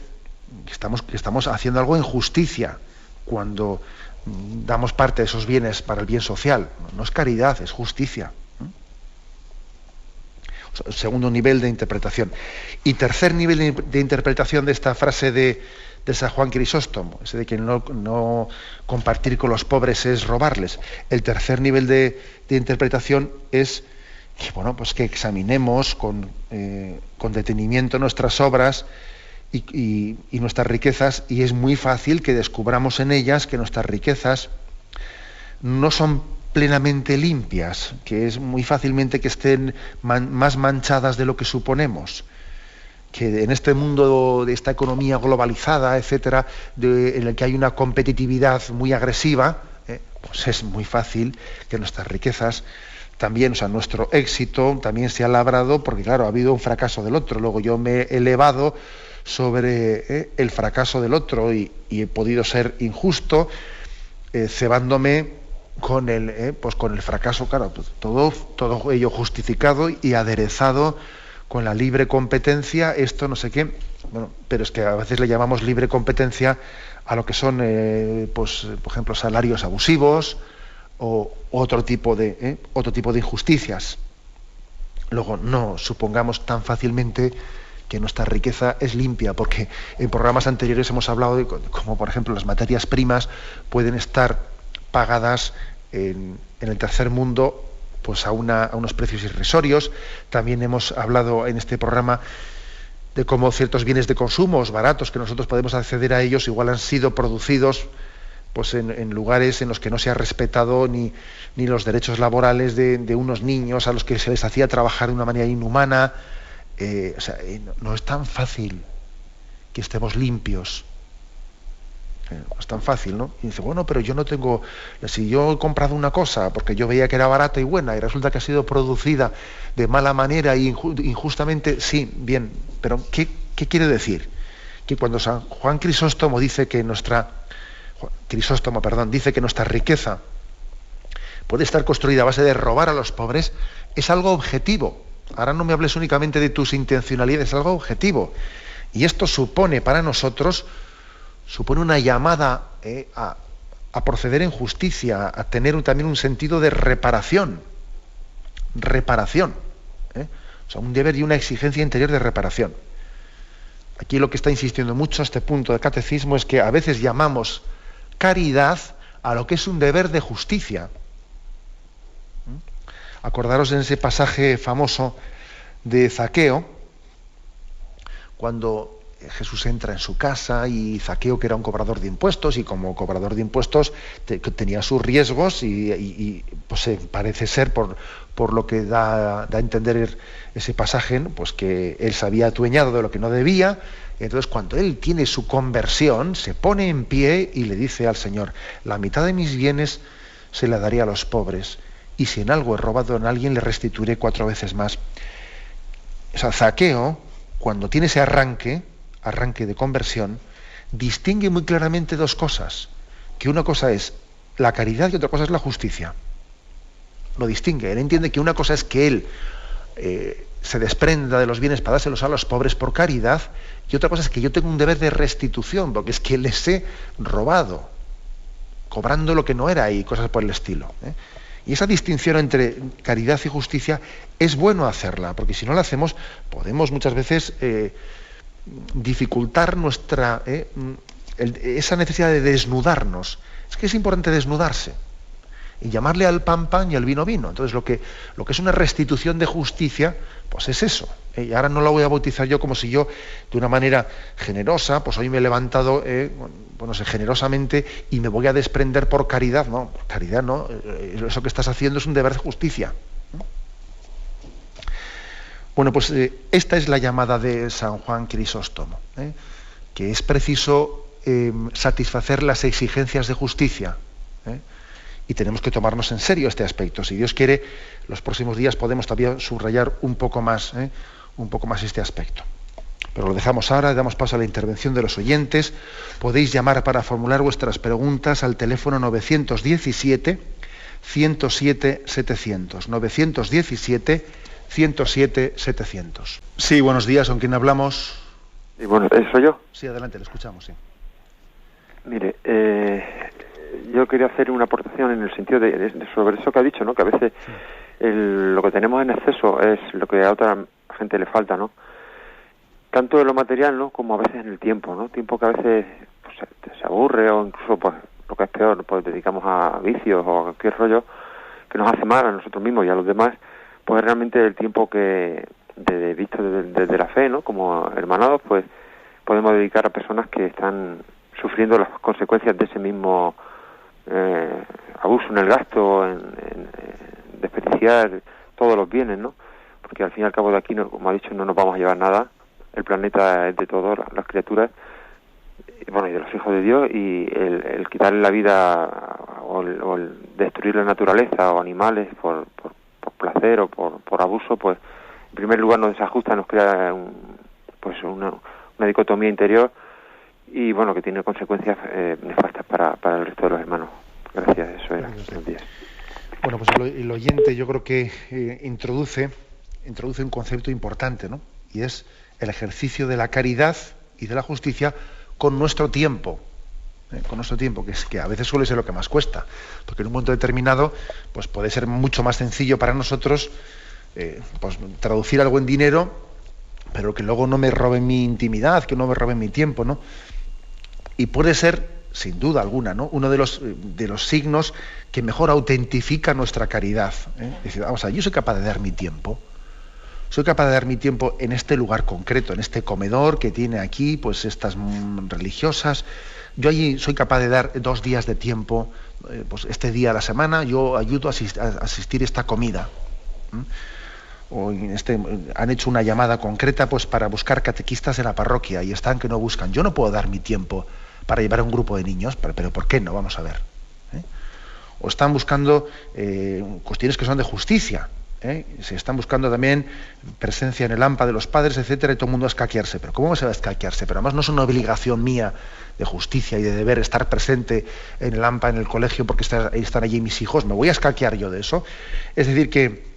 estamos haciendo algo en justicia cuando damos parte de esos bienes para el bien social. No es caridad, es justicia. Segundo nivel de interpretación. Y tercer nivel de interpretación de esta frase de San Juan Crisóstomo, ese de que no compartir con los pobres es robarles. El tercer nivel de interpretación es que examinemos con detenimiento nuestras obras y nuestras riquezas, y es muy fácil que descubramos en ellas que nuestras riquezas no son plenamente limpias, que es muy fácilmente que estén más manchadas de lo que suponemos, que en este mundo de esta economía globalizada, etcétera, en el que hay una competitividad muy agresiva, pues es muy fácil que nuestras riquezas también, o sea, nuestro éxito también se ha labrado porque, claro, ha habido un fracaso del otro. Luego yo me he elevado sobre el fracaso del otro y he podido ser injusto, cebándome con el fracaso, claro, pues todo ello justificado y aderezado con la libre competencia, esto no sé qué. Bueno, pero es que a veces le llamamos libre competencia a lo que son, por ejemplo, salarios abusivos o otro tipo de injusticias. Luego, no supongamos tan fácilmente que nuestra riqueza es limpia, porque en programas anteriores hemos hablado de cómo, por ejemplo, las materias primas pueden estar pagadas en el tercer mundo pues a unos precios irrisorios. También hemos hablado en este programa de cómo ciertos bienes de consumo baratos que nosotros podemos acceder a ellos igual han sido producidos pues en lugares en los que no se ha respetado ni los derechos laborales de unos niños a los que se les hacía trabajar de una manera inhumana. No es tan fácil que estemos limpios. No es tan fácil, ¿no? Y dice, pero yo no tengo... Si yo he comprado una cosa porque yo veía que era barata y buena y resulta que ha sido producida de mala manera e injustamente, sí, bien, pero ¿qué quiere decir? Que cuando San Juan Crisóstomo dice que nuestra riqueza puede estar construida a base de robar a los pobres, es algo objetivo. Ahora no me hables únicamente de tus intencionalidades, es algo objetivo. Y esto supone para nosotros una llamada a proceder en justicia, a tener también un sentido de reparación. O sea, un deber y una exigencia interior de reparación. Aquí lo que está insistiendo mucho este punto del catecismo es que a veces llamamos caridad a lo que es un deber de justicia. Acordaros en ese pasaje famoso de Zaqueo, cuando Jesús entra en su casa y Zaqueo, que era un cobrador de impuestos, y como cobrador de impuestos tenía sus riesgos y pues parece ser, por lo que da a entender ese pasaje, ¿no? Pues que él se había adueñado de lo que no debía. Entonces, cuando él tiene su conversión, se pone en pie y le dice al Señor: la mitad de mis bienes se la daría a los pobres. y si en algo he robado en alguien, le restituiré 4 veces más. O sea, Zaqueo, cuando tiene ese arranque de conversión, distingue muy claramente 2 cosas, que una cosa es la caridad y otra cosa es la justicia. Lo distingue. Él entiende que una cosa es que él se desprenda de los bienes para dárselos a los pobres por caridad, y otra cosa es que yo tengo un deber de restitución, porque es que les he robado, cobrando lo que no era y cosas por el estilo. Y esa distinción entre caridad y justicia es bueno hacerla, porque si no la hacemos, podemos muchas veces dificultar esa necesidad de desnudarnos. Es que es importante desnudarse y llamarle al pan pan y al vino vino. Entonces lo que es una restitución de justicia, pues es eso. Y ahora no la voy a bautizar yo como si yo, de una manera generosa, pues hoy me he levantado, generosamente, y me voy a desprender por caridad. No, por caridad no. Eso que estás haciendo es un deber de justicia. Bueno, pues esta es la llamada de San Juan Crisóstomo, que es preciso satisfacer las exigencias de justicia. Y tenemos que tomarnos en serio este aspecto. Si Dios quiere, los próximos días podemos todavía subrayar un poco más este aspecto. Pero lo dejamos ahora, damos paso a la intervención de los oyentes. Podéis llamar para formular vuestras preguntas al teléfono 917-107-700. 917-107-700. Sí, buenos días, ¿con quién hablamos? Y bueno, ¿soy yo? Sí, adelante, le escuchamos, sí. Mire, yo quería hacer una aportación en el sentido de sobre eso que ha dicho, ¿no? Que a veces Sí. lo que tenemos en exceso es lo que a otra gente le falta, ¿no? Tanto en lo material, ¿no? Como a veces en el tiempo, ¿no? Tiempo que a veces pues, se aburre, o incluso, pues, lo que es peor, pues dedicamos a vicios o a cualquier rollo que nos hace mal a nosotros mismos y a los demás. Pues realmente el tiempo que visto desde la fe, ¿no? Como hermanados, pues podemos dedicar a personas que están sufriendo las consecuencias de ese mismo abuso en el gasto, en desperdiciar todos los bienes, ¿no? Porque al fin y al cabo de aquí, como ha dicho, no nos vamos a llevar nada. El planeta es de todas las criaturas, y de los hijos de Dios, y el quitarle la vida o el destruir la naturaleza o animales por placer o por abuso, pues en primer lugar nos desajusta, nos crea una dicotomía interior y que tiene consecuencias nefastas para el resto de los hermanos. Gracias, eso era. Buenos días. Bueno, pues el oyente yo creo que introduce un concepto importante, ¿no? Y es el ejercicio de la caridad y de la justicia con nuestro tiempo. Con nuestro tiempo, que a veces suele ser lo que más cuesta, porque en un momento determinado pues puede ser mucho más sencillo para nosotros pues traducir algo en dinero, pero que luego no me roben mi intimidad, que no me roben mi tiempo, ¿no? Y puede ser, sin duda alguna, ¿no?, uno de los signos que mejor autentifica nuestra caridad. Es decir, vamos a ver, yo soy capaz de dar mi tiempo. Soy capaz de dar mi tiempo en este lugar concreto, en este comedor que tiene aquí, pues estas religiosas. Yo allí soy capaz de dar 2 días de tiempo, pues este día a la semana yo ayudo a asistir a esta comida. O han hecho una llamada concreta pues para buscar catequistas en la parroquia y están que no buscan. Yo no puedo dar mi tiempo para llevar a un grupo de niños, pero ¿por qué no? Vamos a ver. O están buscando cuestiones que son de justicia. Se están buscando también presencia en el AMPA de los padres, etcétera, y todo el mundo a escaquearse. Pero ¿cómo se va a escaquearse? Pero además no es una obligación mía de justicia y de deber estar presente en el AMPA, en el colegio, porque están allí mis hijos. ¿Me voy a escaquear yo de eso? Es decir, que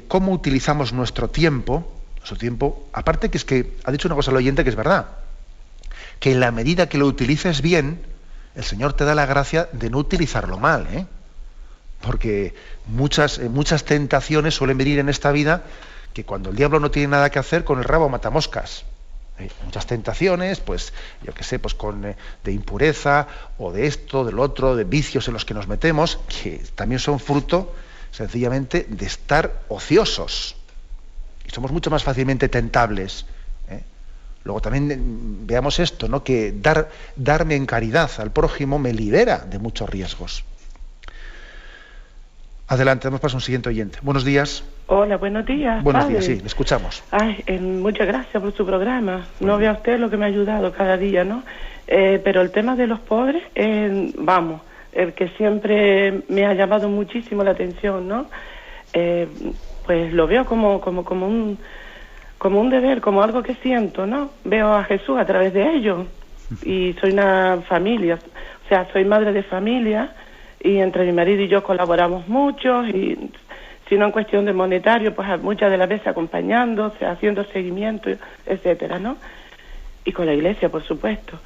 cómo utilizamos nuestro tiempo, aparte que es que ha dicho una cosa el oyente que es verdad, que en la medida que lo utilices bien, el Señor te da la gracia de no utilizarlo mal, porque muchas tentaciones suelen venir en esta vida que cuando el diablo no tiene nada que hacer, con el rabo mata moscas. Hay muchas tentaciones, pues yo qué sé, pues de impureza o de esto, del otro, de vicios en los que nos metemos, que también son fruto sencillamente de estar ociosos. Y somos mucho más fácilmente tentables. Luego también veamos esto, ¿no?, que darme en caridad al prójimo me libera de muchos riesgos. Adelante, damos paso a un siguiente oyente. Buenos días. Hola, buenos días. Buenos padre. días, sí, le escuchamos. Muchas gracias por su programa. No vea usted lo que me ha ayudado cada día, ¿no? Pero el tema de los pobres, el que siempre me ha llamado muchísimo la atención, ¿no? Pues lo veo como un deber, como algo que siento, ¿no? Veo a Jesús a través de ellos y soy una familia, o sea, soy madre de familia y entre mi marido y yo colaboramos mucho y si no en cuestión de monetario, pues muchas de las veces acompañando, o sea, haciendo seguimiento, etcétera, ¿no? Y con la iglesia, por supuesto.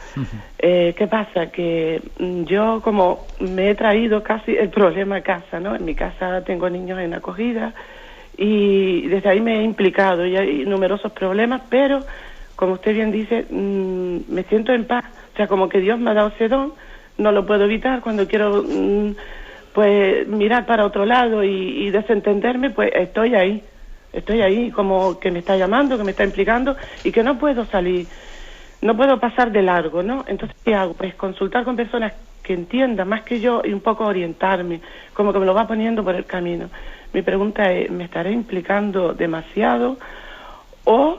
¿Qué pasa? Que yo como me he traído casi el problema a casa, ¿no? En mi casa tengo niños en acogida y desde ahí me he implicado y hay numerosos problemas, pero como usted bien dice, me siento en paz. O sea, como que Dios me ha dado ese don, no lo puedo evitar. Cuando quiero pues mirar para otro lado y desentenderme, pues estoy ahí, como que me está llamando, que me está implicando y que no puedo salir. No puedo pasar de largo, ¿no? Entonces, ¿qué hago? Pues consultar con personas que entiendan más que yo y un poco orientarme, como que me lo va poniendo por el camino. Mi pregunta es, ¿me estaré implicando demasiado o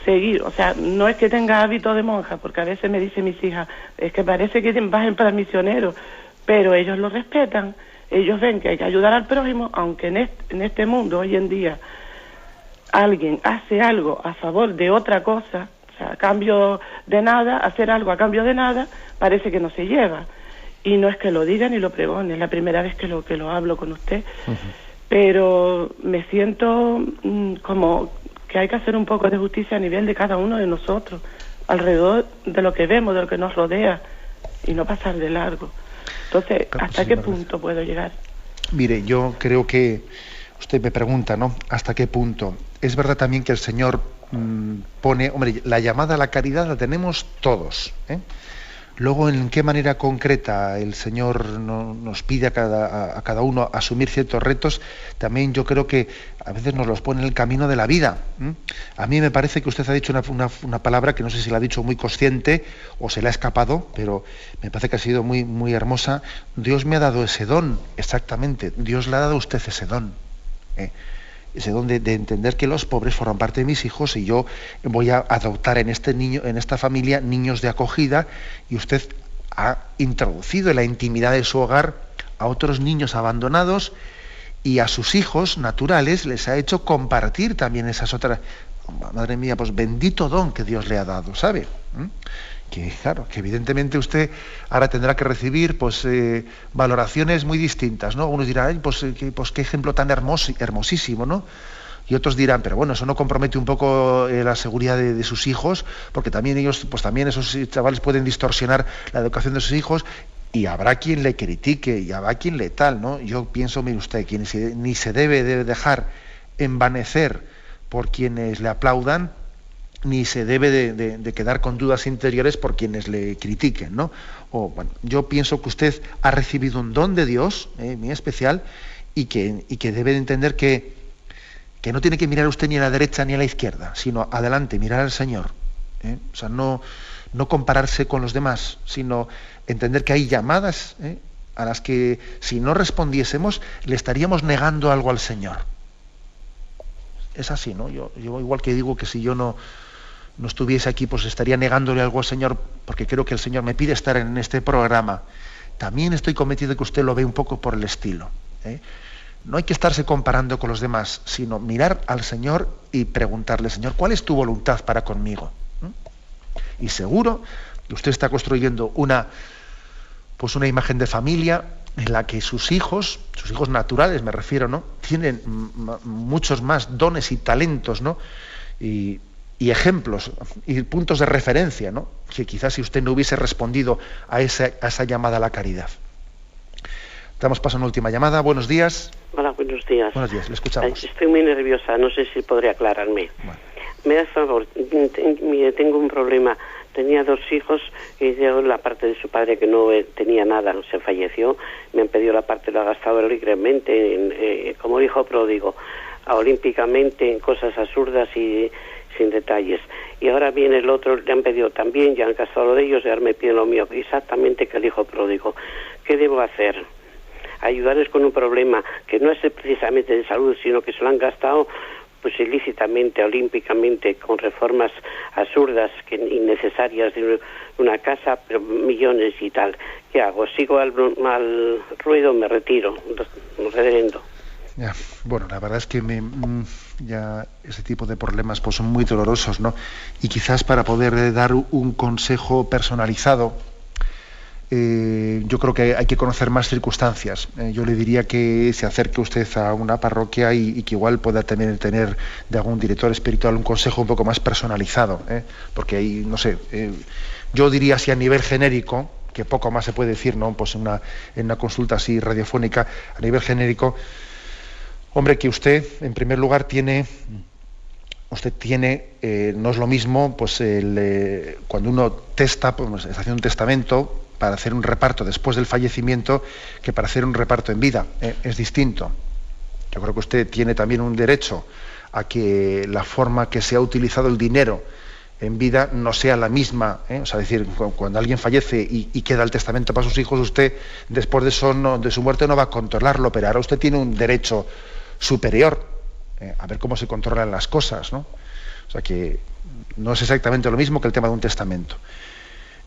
seguir? O sea, no es que tenga hábito de monja, porque a veces me dicen mis hijas, es que parece que vas en plan misionero, pero ellos lo respetan, ellos ven que hay que ayudar al prójimo, aunque en este mundo hoy en día alguien hace algo a favor de otra cosa, o sea, a cambio de nada, hacer algo a cambio de nada, parece que no se lleva. Y no es que lo diga ni lo pregone, es la primera vez que lo hablo con usted, pero me siento como que hay que hacer un poco de justicia a nivel de cada uno de nosotros, alrededor de lo que vemos, de lo que nos rodea, y no pasar de largo. Entonces, ¿hasta qué punto puedo llegar? Mire, yo creo que usted me pregunta, ¿no? ¿Hasta qué punto? Es verdad también que el Señor pone, hombre, la llamada a la caridad la tenemos todos, ¿eh? Luego, en qué manera concreta el Señor nos pide a cada uno asumir ciertos retos, también yo creo que a veces nos los pone en el camino de la vida. A mí me parece que usted ha dicho una palabra que no sé si la ha dicho muy consciente o se le ha escapado, pero me parece que ha sido muy, muy hermosa. Dios me ha dado ese don, exactamente. Dios le ha dado a usted ese don. Ese don de entender que los pobres forman parte de mis hijos y yo voy a adoptar en esta familia niños de acogida, y usted ha introducido en la intimidad de su hogar a otros niños abandonados y a sus hijos naturales les ha hecho compartir también esas otras. Madre mía, pues bendito don que Dios le ha dado, ¿sabe? Que claro, que evidentemente usted ahora tendrá que recibir pues valoraciones muy distintas, ¿no? Unos dirán, pues qué ejemplo tan hermosísimo, ¿no? Y otros dirán, pero bueno, eso no compromete un poco la seguridad de sus hijos, porque también ellos, pues también esos chavales pueden distorsionar la educación de sus hijos, y habrá quien le critique, y habrá quien le tal, ¿no? Yo pienso, mire usted, que ni se debe de dejar envanecer por quienes le aplaudan, ni se debe de quedar con dudas interiores por quienes le critiquen, ¿no? O, bueno, yo pienso que usted ha recibido un don de Dios, muy especial, y que debe de entender que no tiene que mirar usted ni a la derecha ni a la izquierda, sino adelante, mirar al Señor. O sea, no compararse con los demás, sino entender que hay llamadas a las que si no respondiésemos le estaríamos negando algo al Señor. Es así, ¿no? Yo igual que digo que si yo no estuviese aquí, pues estaría negándole algo al Señor, porque creo que el Señor me pide estar en este programa. También estoy convencido de que usted lo ve un poco por el estilo. No hay que estarse comparando con los demás, sino mirar al Señor y preguntarle, Señor, ¿cuál es tu voluntad para conmigo? Y seguro que usted está construyendo una imagen de familia en la que sus hijos naturales, me refiero, ¿no? Tienen muchos más dones y talentos, ¿no? Y ejemplos y puntos de referencia, ¿no? Que quizás si usted no hubiese respondido a esa llamada a la caridad. Damos paso a una última llamada. Buenos días. Hola, buenos días. Buenos días, le escuchamos. Estoy muy nerviosa, no sé si podría aclararme. Bueno. Me das favor, mire, tengo un problema. Tenía 2 hijos y yo la parte de su padre que no tenía nada, se falleció. Me han pedido la parte, lo ha gastado alegremente, como hijo pródigo, olímpicamente, en cosas absurdas y sin detalles. Y ahora viene el otro, le han pedido también, ya han gastado lo de ellos y ahora me piden lo mío, exactamente que el hijo pródigo. ¿Qué debo hacer? Ayudarles con un problema que no es precisamente de salud, sino que se lo han gastado pues ilícitamente, olímpicamente, con reformas absurdas, innecesarias de una casa, pero millones y tal. ¿Qué hago? ¿Sigo al ruedo o me retiro? Reverendo. Ya, bueno, la verdad es que ya ese tipo de problemas pues son muy dolorosos, ¿no? Y quizás para poder dar un consejo personalizado, yo creo que hay que conocer más circunstancias. Yo le diría que se acerque usted a una parroquia y que igual pueda también tener de algún director espiritual un consejo un poco más personalizado, porque ahí, no sé, yo diría así a nivel genérico, que poco más se puede decir, ¿no? Pues en una consulta así radiofónica, a nivel genérico. Hombre, que usted, en primer lugar, no es lo mismo, pues cuando uno testa, pues está haciendo un testamento para hacer un reparto después del fallecimiento que para hacer un reparto en vida. Es distinto. Yo creo que usted tiene también un derecho a que la forma que se ha utilizado el dinero en vida no sea la misma, o sea, decir, cuando alguien fallece y queda el testamento para sus hijos, usted después de su muerte no va a controlarlo, pero ahora usted tiene un derecho superior a ver cómo se controlan las cosas, ¿no? O sea que no es exactamente lo mismo que el tema de un testamento.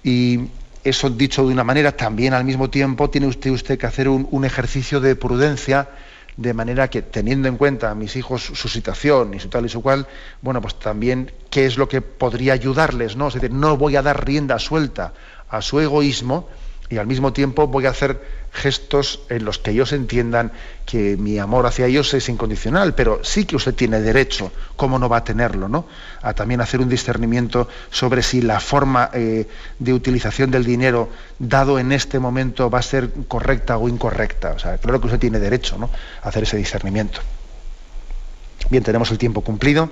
Y eso, dicho de una manera, también al mismo tiempo tiene usted que hacer un ejercicio de prudencia, de manera que, teniendo en cuenta a mis hijos su situación y su tal y su cual, bueno, pues también qué es lo que podría ayudarles, ¿no? Es decir, no voy a dar rienda suelta a su egoísmo y al mismo tiempo voy a hacer gestos en los que ellos entiendan que mi amor hacia ellos es incondicional, pero sí que usted tiene derecho, ¿cómo no va a tenerlo?, ¿no?, a también hacer un discernimiento sobre si la forma de utilización del dinero dado en este momento va a ser correcta o incorrecta. O sea, claro que usted tiene derecho, ¿no?, a hacer ese discernimiento. Bien, tenemos el tiempo cumplido.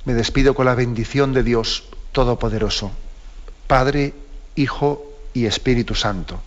Me despido con la bendición de Dios Todopoderoso, Padre, Hijo y Espíritu Santo.